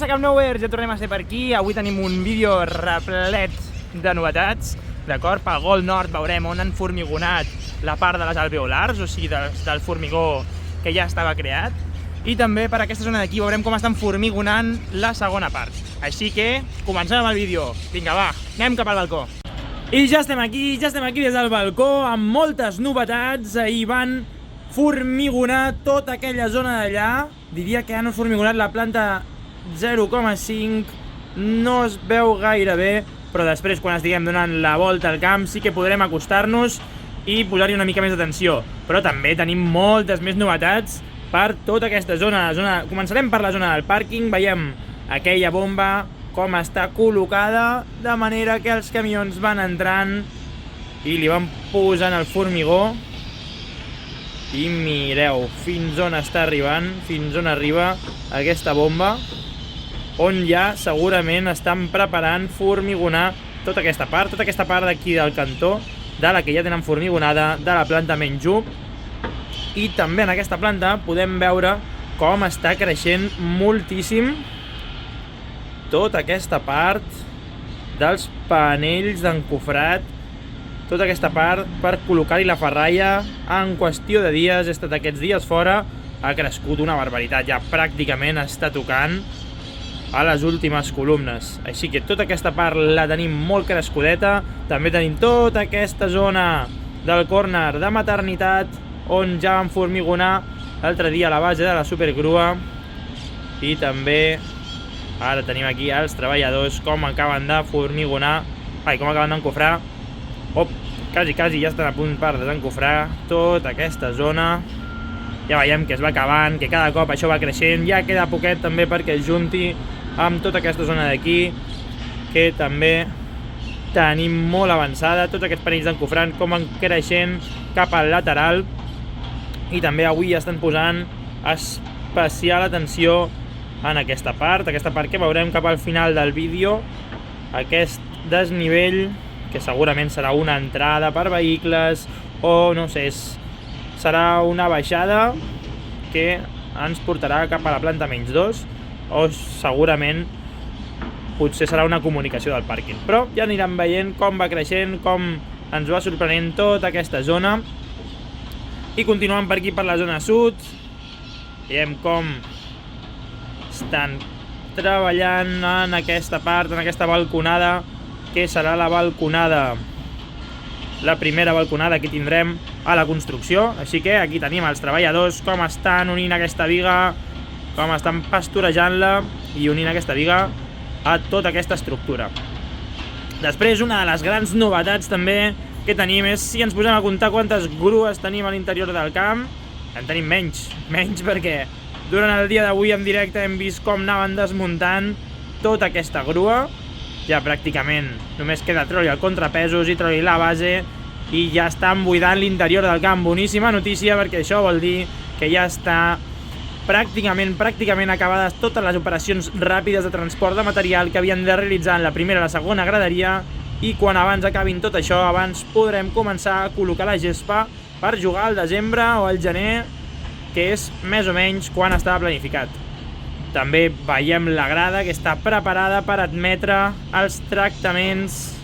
Cap Nowhere, ja tornem a ser per aquí. Avui tenim un vídeo replet de novetats, d'acord? Pel Gol Nord veurem on han formigonat la part de les alveolars, o sigui, del formigó que ja estava creat. I també per aquesta zona d'aquí veurem com estan formigonant la segona part. Així que comencem amb el vídeo. Vinga, va, anem cap al balcó. I ja estem aquí des del balcó amb moltes novetats. Ahir van formigonar tota aquella zona d'allà. Diria que han formigonat la planta 0,5, no es veu gaire bé, però després quan estiguem donant la volta al camp sí que podrem acostar-nos i posar-hi una mica més d'atenció. Però també tenim moltes més novetats per tota aquesta zona. Començarem per la zona del pàrquing. Veiem aquella bomba com està col·locada, de manera que els camions van entrant i li van posant el formigó. I mireu fins on està arribant, fins on arriba aquesta bomba, on ja segurament estan preparant formigonar tota aquesta part d'aquí del cantó, de la que ja tenen formigonada, de la planta menys 1. I també en aquesta planta podem veure com està creixent moltíssim tota aquesta part dels panells d'encofrat, tota aquesta part per col·locar-hi la ferralla. En qüestió de dies, he estat aquests dies fora, ha crescut una barbaritat, ja pràcticament està tocant a les últimes columnes. Així que tota aquesta part la tenim molt crescudeta. També tenim tota aquesta zona del córner de maternitat, on ja van formigonar l'altre dia a la base de la supergrua. I també ara tenim aquí els treballadors com acaben de formigonar, com acaben d'encofrar. Quasi ja estan a punt per desencofrar tota aquesta zona. Ja veiem que es va acabant, que cada cop això va creixent. Ja queda poquet també perquè es junti amb tota aquesta zona d'aquí, que també tenim molt avançada. Tots aquests panells d'encofrant com van creixent cap al lateral. I també avui estan posant especial atenció en aquesta part que veurem cap al final del vídeo. Aquest desnivell, que segurament serà una entrada per vehicles, o no sé, serà una baixada que ens portarà cap a la planta menys 2, o segurament potser serà una comunicació del pàrquing. Però ja anirem veient com va creixent, com ens va sorprenent tota aquesta zona. I continuant per aquí, per la zona sud, veiem com estan treballant en aquesta part, en aquesta balconada, que serà la balconada, la primera balconada que tindrem a la construcció. Així que aquí tenim els treballadors com estan unint aquesta viga, com estan pasturejant-la i unint aquesta viga a tota aquesta estructura. Després, una de les grans novetats també que tenim és, si ens posem a comptar quantes grues tenim a l'interior del camp, en tenim menys perquè durant el dia d'avui en directe hem vist com anaven desmuntant tota aquesta grua. Ja pràcticament només queda treure el contrapesos i treure la base i ja estan buidant l'interior del camp. Boníssima notícia, perquè això vol dir que ja està pràcticament acabades totes les operacions ràpides de transport de material que havien de realitzar en la primera i la segona graderia, i quan abans acabin tot això, abans podrem començar a col·locar la gespa per jugar al desembre o al gener, que és més o menys quan estava planificat. També veiem la grada que està preparada per admetre els tractaments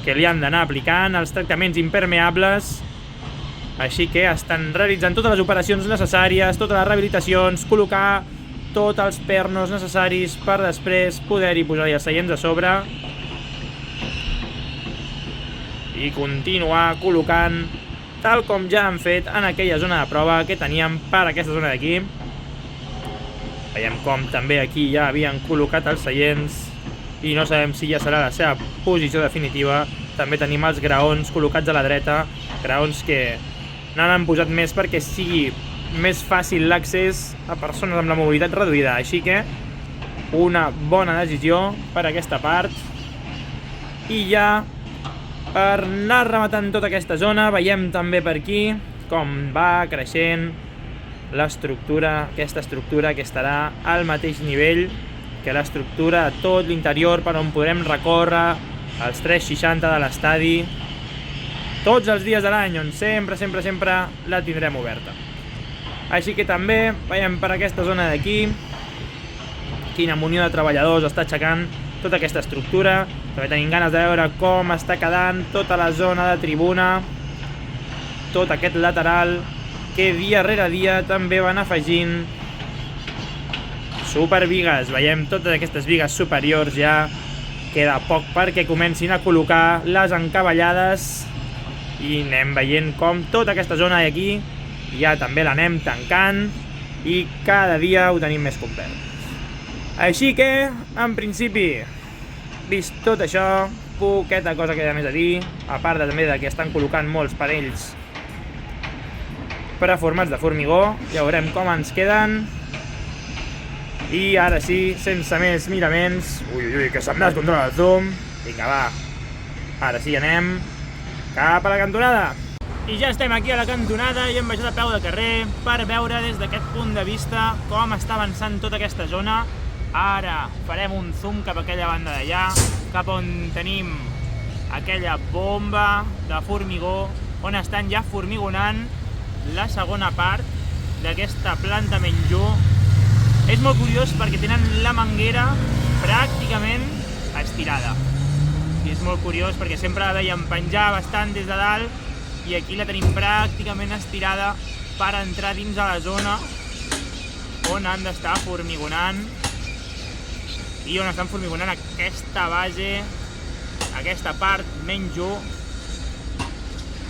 que li han d'anar aplicant, els tractaments impermeables. Així que estan realitzant totes les operacions necessàries, totes les rehabilitacions, col·locar tots els pernos necessaris per després poder-hi posar-hi els seients a sobre i continuar col·locant tal com ja han fet en aquella zona de prova que teníem per aquesta zona d'aquí. Veiem com també aquí ja havien col·locat els seients i no sabem si ja serà la seva posició definitiva. També tenim els graons col·locats a la dreta, graons que n'han posat més perquè sigui més fàcil l'accés a persones amb la mobilitat reduïda. Així que una bona decisió per aquesta part. I ja per anar rematant tota aquesta zona, veiem també per aquí com va creixent l'estructura, aquesta estructura que estarà al mateix nivell que l'estructura de tot l'interior, per on podrem recórrer els 360 de l'estadi tots els dies de l'any, on sempre la tindrem oberta. Així que també veiem per aquesta zona d'aquí quina munió de treballadors està aixecant tota aquesta estructura. També tenim ganes de veure com està quedant tota la zona de tribuna, tot aquest lateral, que dia rere dia també van afegint superbigues. Veiem totes aquestes bigues superiors ja. Queda poc perquè comencin a col·locar les encavallades i anem veient com tota aquesta zona d'aquí ja també l'anem tancant i cada dia ho tenim més complet. Així que, en principi, vist tot això, poqueta cosa queda més a dir, a part també que estan col·locant molts panells preformats de formigó. Ja veurem com ens queden. I ara sí, sense més miraments... Ui, que se'm descontrola el zoom. Vinga, va. Ara sí, anem cap a la cantonada. I ja estem aquí a la cantonada i hem baixat a peu de carrer per veure des d'aquest punt de vista com està avançant tota aquesta zona. Ara farem un zoom cap a aquella banda d'allà, cap on tenim aquella bomba de formigó, on estan ja formigonant la segona part d'aquesta planta menjó. És molt curiós perquè tenen la manguera pràcticament estirada. I és molt curiós perquè sempre la veiem penjar bastant des de dalt i aquí la tenim pràcticament estirada per entrar dins a la zona on han d'estar formigonant i on estan formigonant aquesta base, aquesta part menjó,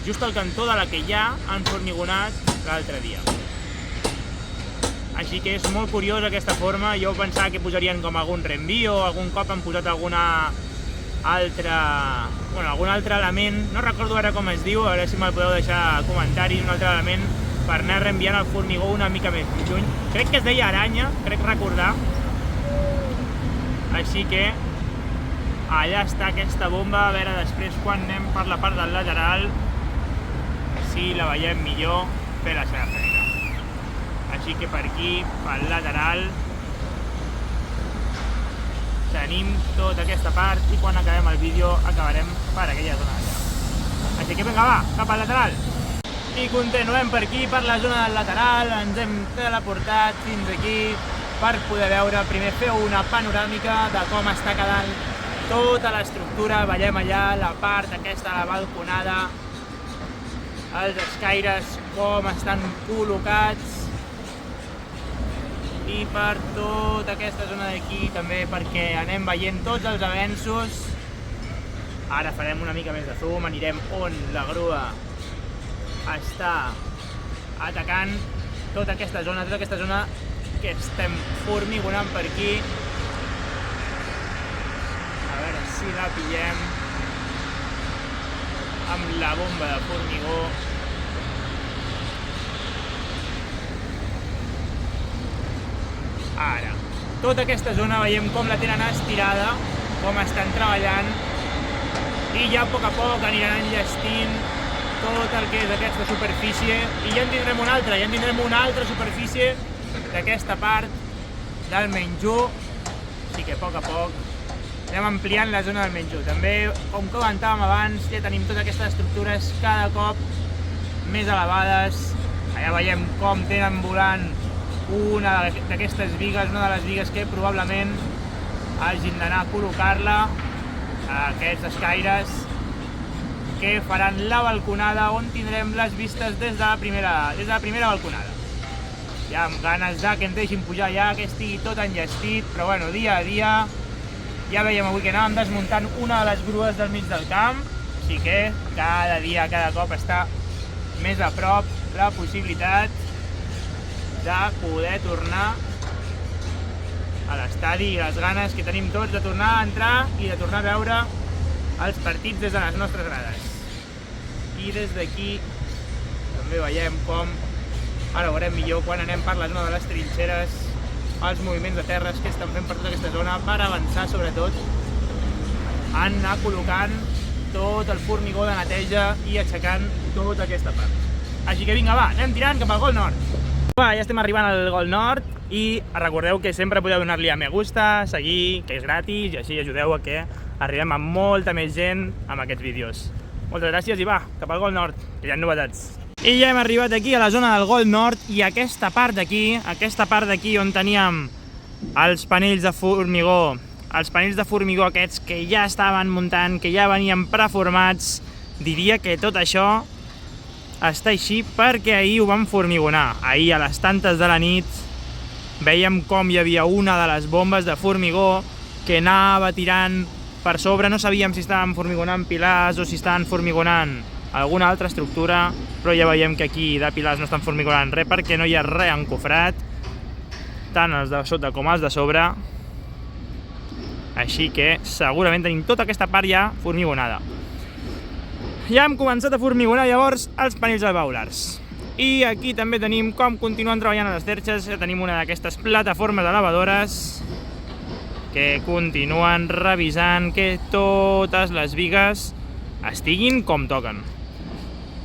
just al cantó de la que ja han formigonat l'altre dia. Així que és molt curiós aquesta forma. Jo pensava que posarien com algun reenvío, algun cop han posat algun altre element, no recordo ara com es diu, a veure si me'l podeu deixar a comentaris, un altre element per anar reenviant el formigó una mica més lluny. Crec que es deia aranya, crec recordar. Així que allà està aquesta bomba, a veure després quan anem per la part del lateral, si la veiem millor, fer la seva feina. Així que per aquí, pel lateral, tenim tota aquesta part i quan acabem el vídeo acabarem per aquella zona d'allà. Així que vinga, va, cap al lateral. I continuem per aquí, per la zona del lateral, ens hem teleportat fins aquí per poder veure, primer fer una panoràmica de com està quedant tota l'estructura. Veiem allà la part aquesta, la balconada, els escaires, com estan col·locats, i per tota aquesta zona d'aquí també perquè anem veient tots els avenços. Ara farem una mica més de zoom, anirem on la grua està atacant tota aquesta zona que estem formigonant per aquí. A veure si la pillem amb la bomba de formigó. Ara, tota aquesta zona veiem com la tenen estirada, com estan treballant i ja a poc aniran enllestint tot el que és aquesta superfície i ja en tindrem una altra, superfície d'aquesta part del menjó. Així que a poc anem ampliant la zona del menjó. També, com comentàvem abans, ja tenim totes aquestes estructures cada cop més elevades. Allà veiem com tenen volant una d'aquestes bigues, una de les bigues que probablement hagin d'anar a col·locar-la, aquests escaires que faran la balconada on tindrem les vistes des de la primera balconada. Ja amb ganes que ens deixin pujar ja, que estigui tot enllestit, però bueno, dia a dia. Ja veiem avui que anàvem desmuntant una de les grues del mig del camp, així que cada dia, cada cop està més a prop la possibilitat de poder tornar a l'estadi i les ganes que tenim tots de tornar a entrar i de tornar a veure els partits des de les nostres grades. I des d'aquí també veiem com, ara ho veurem millor quan anem per la zona de les trinxeres, els moviments de terres que estan fent per tota aquesta zona per avançar sobretot en anar col·locant tot el formigó de neteja i aixecant tota aquesta part. Així que vinga, va, anem tirant cap al Gol Nord. Va, ja estem arribant al Gol Nord i recordeu que sempre podeu donar-li a me gusta, seguir, que és gratis i així ajudeu a que arribem a molta més gent amb aquests vídeos. Moltes gràcies i va, cap al Gol Nord, que hi ha novetats. I ja hem arribat aquí a la zona del Gol Nord i aquesta part d'aquí on teníem els panells de formigó, aquests que ja estaven muntant, que ja venien preformats. Diria que tot això està així perquè ahir ho vam formigonar. Ahir a les tantes de la nit vèiem com hi havia una de les bombes de formigó que anava tirant per sobre. No sabíem si estaven formigonant pilars o si estaven formigonant alguna altra estructura, però ja veiem que aquí de pilars no estan formigonant res perquè no hi ha res encofrat, tant els de sota com els de sobre. Així que segurament tenim tota aquesta part ja formigonada. Ja hem començat a formigonar llavors els panells alveolars. I aquí també tenim com continuen treballant a les terxes. Ja tenim una d'aquestes plataformes elevadores que continuen revisant que totes les bigues estiguin com toquen.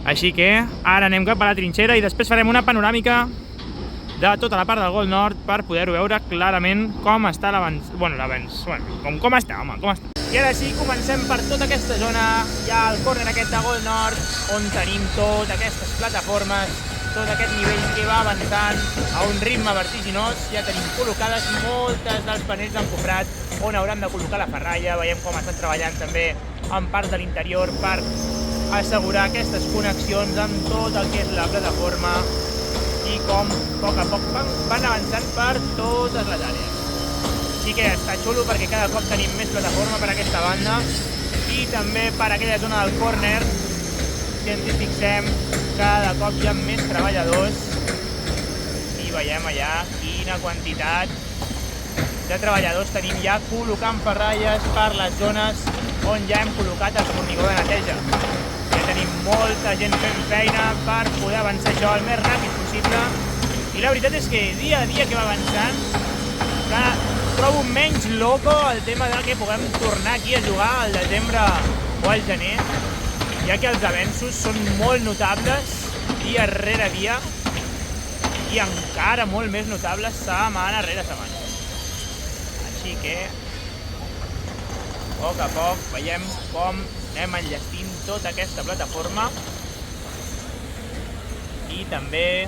Així que ara anem cap a la trinxera i després farem una panoràmica de tota la part del Gol Nord per poder-ho veure clarament com està l'abans. Com està, home, com està. I ara sí, comencem per tota aquesta zona, ja al córner aquest de Gol Nord, on tenim totes aquestes plataformes, tot aquest nivell que va avançant a un ritme vertiginós. Ja tenim col·locades moltes dels panells encofrat on hauran de col·locar la ferralla. Veiem com estan treballant també en parts de l'interior per assegurar aquestes connexions amb tot el que és la plataforma i com a poc van avançant per totes les àrees. Així que està xulo perquè cada cop tenim més plataforma per aquesta banda i també per aquella zona del córner. Si ens hi fixem, cada cop hi ha més treballadors i veiem allà quina quantitat de treballadors tenim ja col·locant ferralles per les zones on ja hem col·locat el formigó de neteja. Ja tenim molta gent fent feina per poder avançar això el més ràpid possible i la veritat és que dia a dia que va avançant trobo menys loco el tema de que puguem tornar aquí a jugar al desembre o al gener, ja que els avenços són molt notables dia rere dia i encara molt més notables setmana rere setmana. Així que a poc veiem com anem enllestint tota aquesta plataforma i també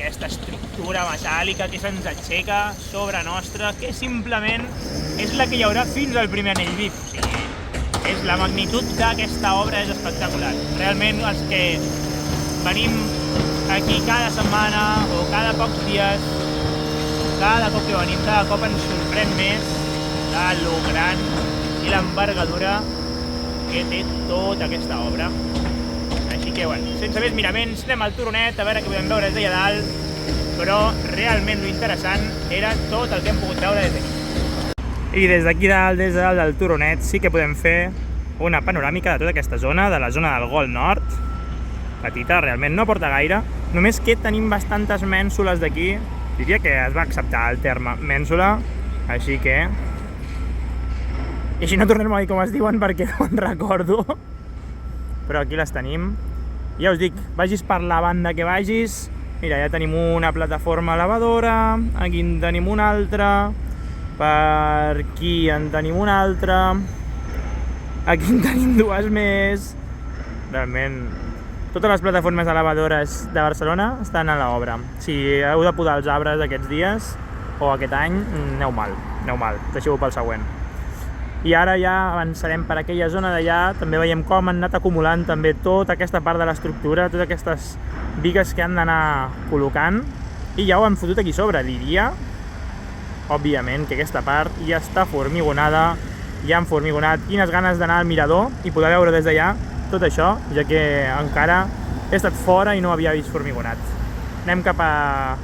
aquesta estructura metàl·lica que se'ns aixeca sobre nostra, que simplement és la que hi haurà fins al primer anell VIP. O sigui, la magnitud d'aquesta obra és espectacular. Realment els que venim aquí cada setmana o cada pocs dies, cada cop que venim, cada cop ens sorprèn més de lo gran i l'envergadura que té tota aquesta obra. Així que, sense més miraments, anem al turonet a veure què podem veure des d'allà dalt, però realment lo interessant era tot el que hem pogut veure des d'aquí. I des d'aquí dalt, des de dalt del turonet, sí que podem fer una panoràmica de tota aquesta zona, de la zona del Gol Nord. Petita, realment no porta gaire, només que tenim bastantes mènsules d'aquí. Diria que es va acceptar el terme mènsula, així que... I així no tornem a dir com es diuen perquè no en recordo. Però aquí les tenim. Ja us dic, vagis per la banda que vagis, mira, ja tenim una plataforma elevadora, aquí en tenim una altra, per aquí en tenim una altra, aquí en tenim dues més. Realment, totes les plataformes elevadores de Barcelona estan a l'obra. Si heu de podar els arbres aquests dies o aquest any, aneu mal, deixeu-ho pel següent. I ara ja avançarem per aquella zona d'allà, també veiem com han anat acumulant també tota aquesta part de l'estructura, totes aquestes bigues que han d'anar col·locant, i ja ho han fotut aquí sobre. Diria, òbviament, que aquesta part ja està formigonada, ja han formigonat. Quines ganes d'anar al mirador i poder veure des d'allà tot això, ja que encara he estat fora i no havia vist formigonat. Anem cap a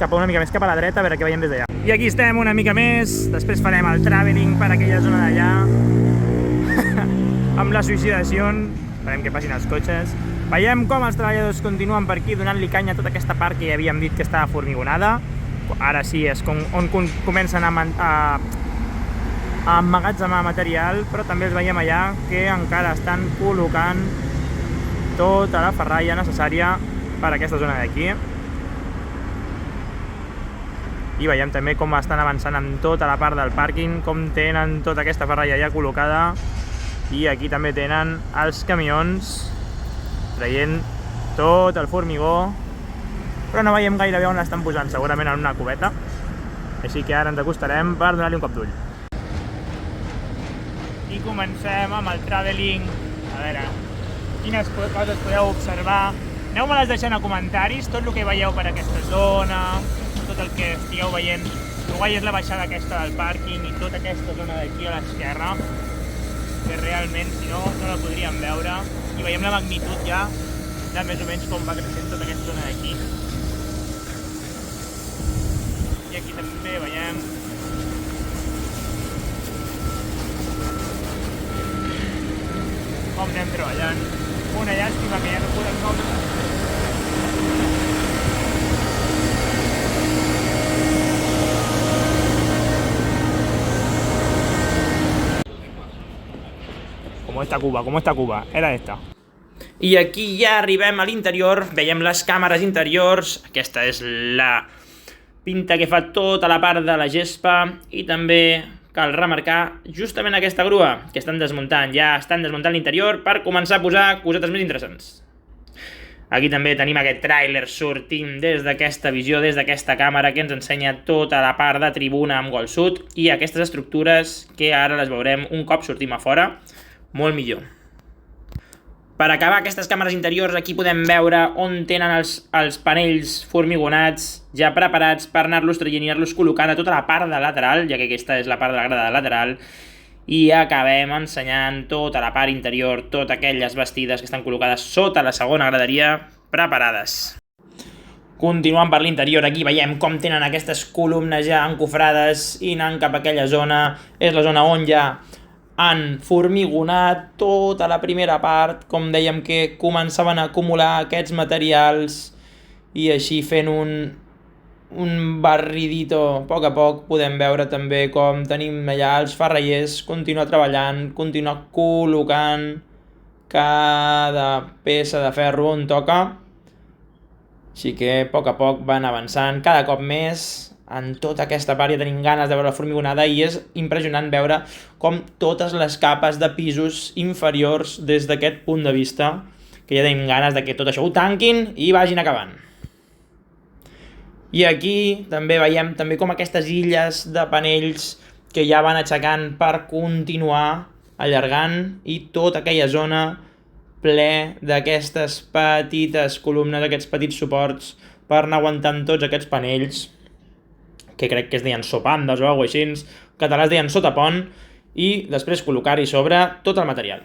una mica més cap a la dreta, a veure què veiem des d'allà. I aquí estem una mica més, després farem el traveling per aquella zona d'allà, amb la suïcidació, farem que passin els cotxes. Veiem com els treballadors continuen per aquí donant-li canya a tota aquesta part que ja havíem dit que estava formigonada. Ara sí, és on comencen a emmagatzemar material, però també els veiem allà que encara estan col·locant tota la ferralla necessària per aquesta zona d'aquí. I veiem també com estan avançant en tota la part del pàrquing, com tenen tota aquesta ferralla ja col·locada, i aquí també tenen els camions traient tot el formigó, però no veiem gaire bé on l'estan posant, segurament en una cubeta. Així que ara ens acostarem per donar-li un cop d'ull. I comencem amb el traveling. A veure, quines coses podeu observar. Aneu-me-les deixant a comentaris, tot el que veieu per aquesta zona, tot el que estigueu veient. El guai és la baixada aquesta del pàrquing i tota aquesta zona d'aquí a l'esquerra, que realment, si no, no la podríem veure. I veiem la magnitud ja de més o menys com va creixent tota aquesta zona d'aquí. I aquí també veiem com anem treballant. Una llàstima que ja no podem veure. ¿Cómo está Cuba? Era esta. I aquí ja arribem a l'interior, veiem les càmeres interiors, aquesta és la pinta que fa tota la part de la gespa i també cal remarcar justament aquesta grua que estan desmuntant, ja estan desmuntant l'interior per començar a posar cosetes més interessants. Aquí també tenim aquest tràiler sortint des d'aquesta visió, des d'aquesta càmera que ens ensenya tota la part de tribuna amb gol sud i aquestes estructures que ara les veurem un cop sortim a fora, molt millor. Per acabar aquestes càmeres interiors, aquí podem veure on tenen els panells formigonats ja preparats per anar-los traient i anar-los col·locant a tota la part de lateral, ja que aquesta és la part de la grada lateral, i acabem ensenyant tota la part interior, totes aquelles bastides que estan col·locades sota la segona graderia preparades. Continuant per l'interior, aquí veiem com tenen aquestes columnes ja encofrades i anant cap a aquella zona, és la zona on ja han formigonat tota la primera part, com dèiem que començaven a acumular aquests materials i així fent un barridito a poc podem veure també com tenim allà els ferrallers, continuar treballant, continuar col·locant cada peça de ferro on toca, així que a poc van avançant cada cop més. En tota aquesta part ja tenim ganes de veure la formigonada i és impressionant veure com totes les capes de pisos inferiors des d'aquest punt de vista, que ja tenim ganes de que tot això ho tanquin i vagin acabant. I aquí també veiem també com aquestes illes de panells que ja van aixecant per continuar allargant i tota aquella zona ple d'aquestes petites columnes, aquests petits suports per anar aguantant tots aquests panells que crec que es deien sopandes o alguna cosa així, en català es deien sotapont, i després col·locar-hi sobre tot el material.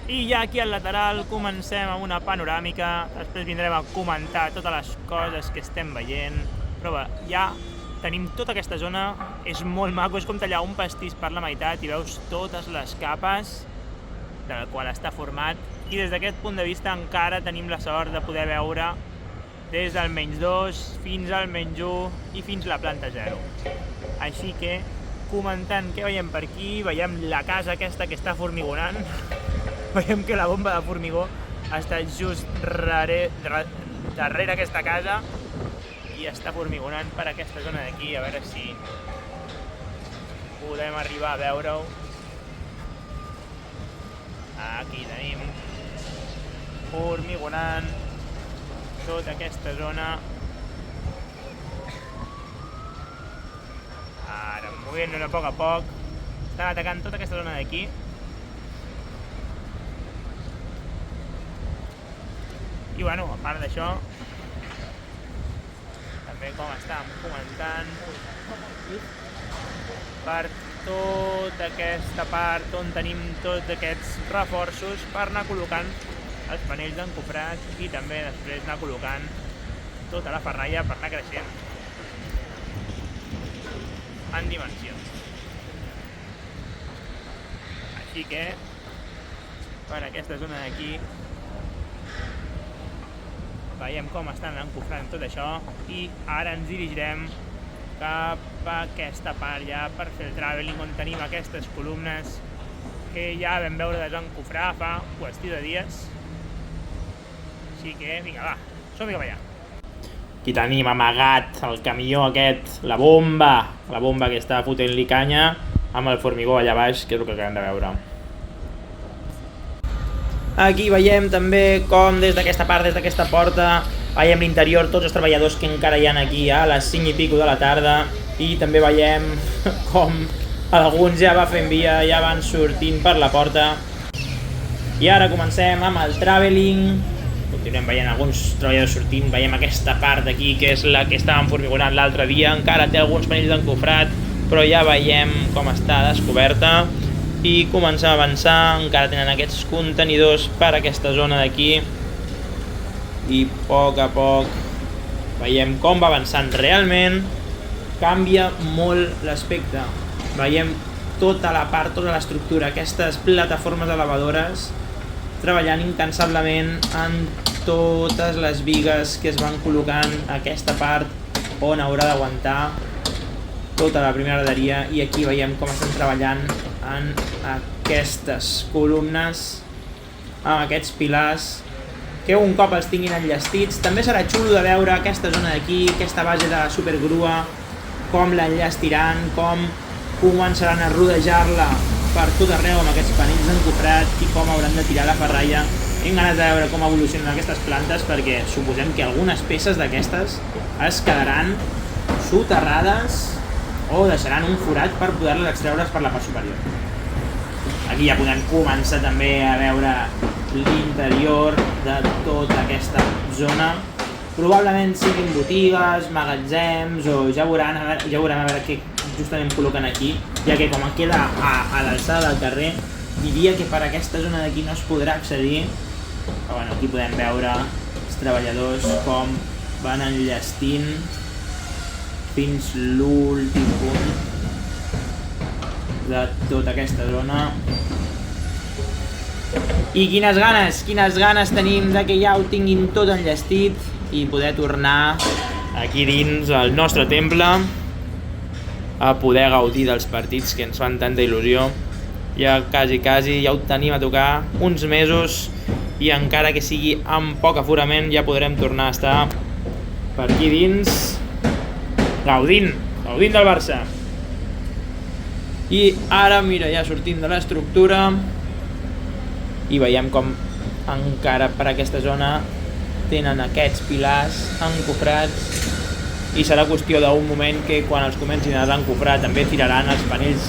I ja aquí al lateral comencem amb una panoràmica, després vindrem a comentar totes les coses que estem veient, però bé, ja tenim tota aquesta zona, és molt maco, és com tallar un pastís per la meitat i veus totes les capes del qual està format, i des d'aquest punt de vista encara tenim la sort de poder veure des del -2 fins al -1 i fins la planta 0. Així que, comentant què veiem per aquí, veiem la casa aquesta que està formigonant, veiem que la bomba de formigó està just darrere aquesta casa i està formigonant per aquesta zona d'aquí, a veure si podem arribar a veure-ho. Aquí tenim formigonant tota aquesta zona. Ara, movent-nos a poc, estan atacant tota aquesta zona d'aquí. I bueno, a part d'això, també com estàvem comentant, per tota aquesta part on tenim tots aquests reforços per anar col·locant els panells encofrats i també després anar col·locant tota la ferralla per anar creixent en dimensions. Així que per aquesta zona d'aquí veiem com estan encofrant tot això i ara ens dirigirem cap a aquesta part ja per fer el traveling on tenim aquestes columnes que ja vam veure desencofrar fa qüestió de dies. Així que, vinga, va, som-hi cap allà. Aquí tenim amagat el camió aquest, la bomba que està fotent-li canya amb el formigó allà baix, que és el que acabem de veure. Aquí veiem també com des d'aquesta part, des d'aquesta porta, veiem l'interior, tots els treballadors que encara hi ha aquí a les 5 i pico de la tarda, i també veiem com alguns ja va fent via, ja van sortint per la porta. I ara comencem amb el traveling. Continuem veient alguns treballadors sortint, veiem aquesta part d'aquí que és la que estàvem formigonant l'altre dia, encara té alguns panells d'encofrat, però ja veiem com està descoberta i comencem a avançar. Encara tenen aquests contenidors per aquesta zona d'aquí i a poc veiem com va avançant. Realment canvia molt l'aspecte, veiem tota la part, tota l'estructura, aquestes plataformes elevadores treballant incansablement en totes les bigues que es van col·locant a aquesta part on haurà d'aguantar tota la primera graderia. I aquí veiem com estan treballant en aquestes columnes amb aquests pilars que un cop els tinguin enllestits també serà xulo de veure aquesta zona d'aquí, aquesta base de la supergrua, com l'enllastiran, com començaran a rodejar-la per tot arreu amb aquests panells d'encofrat i com hauran de tirar la ferralla. Tinc ganes de veure com evolucionen aquestes plantes perquè suposem que algunes peces d'aquestes es quedaran soterrades o deixaran un forat per poder-les extreure's per la part superior. Aquí ja podem començar també a veure l'interior de tota aquesta zona. Probablement siguin botigues, magatzems o ja veurem a veure què justament col·loquen aquí, ja que com queda a l'alçada del carrer, diria que per aquesta zona d'aquí no es podrà accedir. Però bueno, aquí podem veure els treballadors com van enllestint fins l'últim punt de tota aquesta zona. I quines ganes tenim de que ja ho tinguin tot enllestit i poder tornar aquí dins el nostre temple a poder gaudir dels partits que ens fan tanta il·lusió. Ja quasi ja ho tenim a tocar, uns mesos, i encara que sigui amb poc aforament ja podrem tornar a estar per aquí dins gaudint del Barça. I ara mira, ja sortim de l'estructura i veiem com encara per aquesta zona tenen aquests pilars encofrats i serà qüestió d'un moment que quan els comencin a desencofrar també tiraran els panells.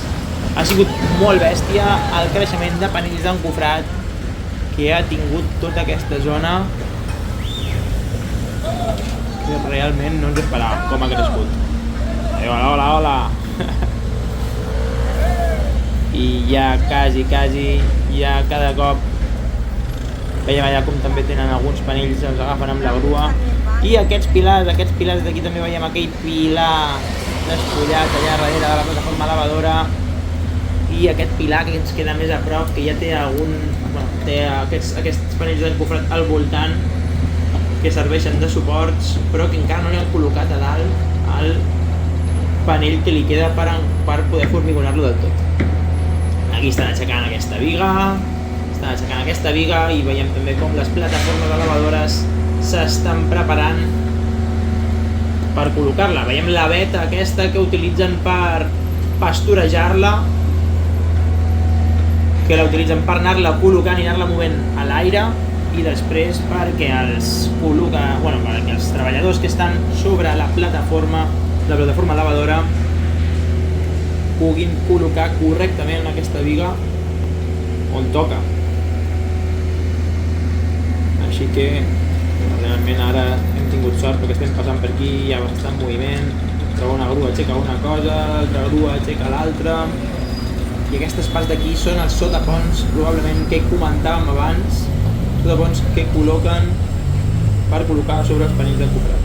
Ha sigut molt bèstia el creixement de panells d'encofrat que ha tingut tota aquesta zona, que realment no ens esperàvem com ha crescut. Hola. I ja quasi, ja cada cop veiem allà com també tenen alguns panells, els agafen amb la grua. I aquests pilars d'aquí també veiem aquell pilar despullat allà darrere de la plataforma elevadora i aquest pilar que ens queda més a prop, que ja té té aquests panells d'encofrat al voltant que serveixen de suports, però que encara no li han col·locat a dalt el panell que li queda per poder formigonar-lo del tot. Aquí estan aixecant aquesta viga i veiem també com les plataformes elevadores s'estan preparant per col·locar-la. Veiem la veta aquesta que utilitzen per pasturejar-la, que la utilitzen per anar-la col·locant i anar-la movent a l'aire, i després perquè els treballadors que estan sobre la plataforma elevadora puguin col·locar correctament aquesta viga on toca. Així que realment ara hem tingut sort perquè estem passant per aquí, hi ha bastant moviment, una grua aixeca una cosa, l'altra grua aixeca l'altra, i aquestes parts d'aquí són els sotaponts, probablement que comentàvem abans, sotaponts que col·loquen per col·locar sobre els panells d'encofrat.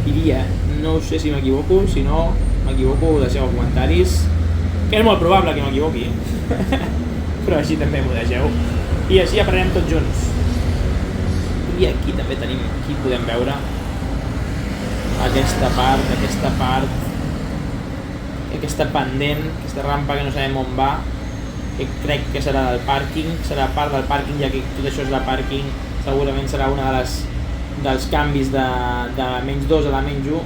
Diria, no sé si m'equivoco, si no m'equivoco deixeu comentaris, que és molt probable que m'equivoqui, però així també m'ho deixeu, i així aprenem tots junts. I aquí també tenim, aquí podem veure aquesta pendent, aquesta rampa que no sabem on va, que crec que serà del pàrquing, serà part del pàrquing, ja que tot això és de pàrquing, segurament serà una dels canvis de menys 2 a la menys 1.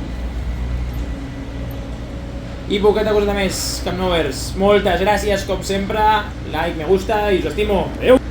I poqueta cosa més, Camp Novers. Moltes gràcies, com sempre, like, me gusta i us estimo. Adeu!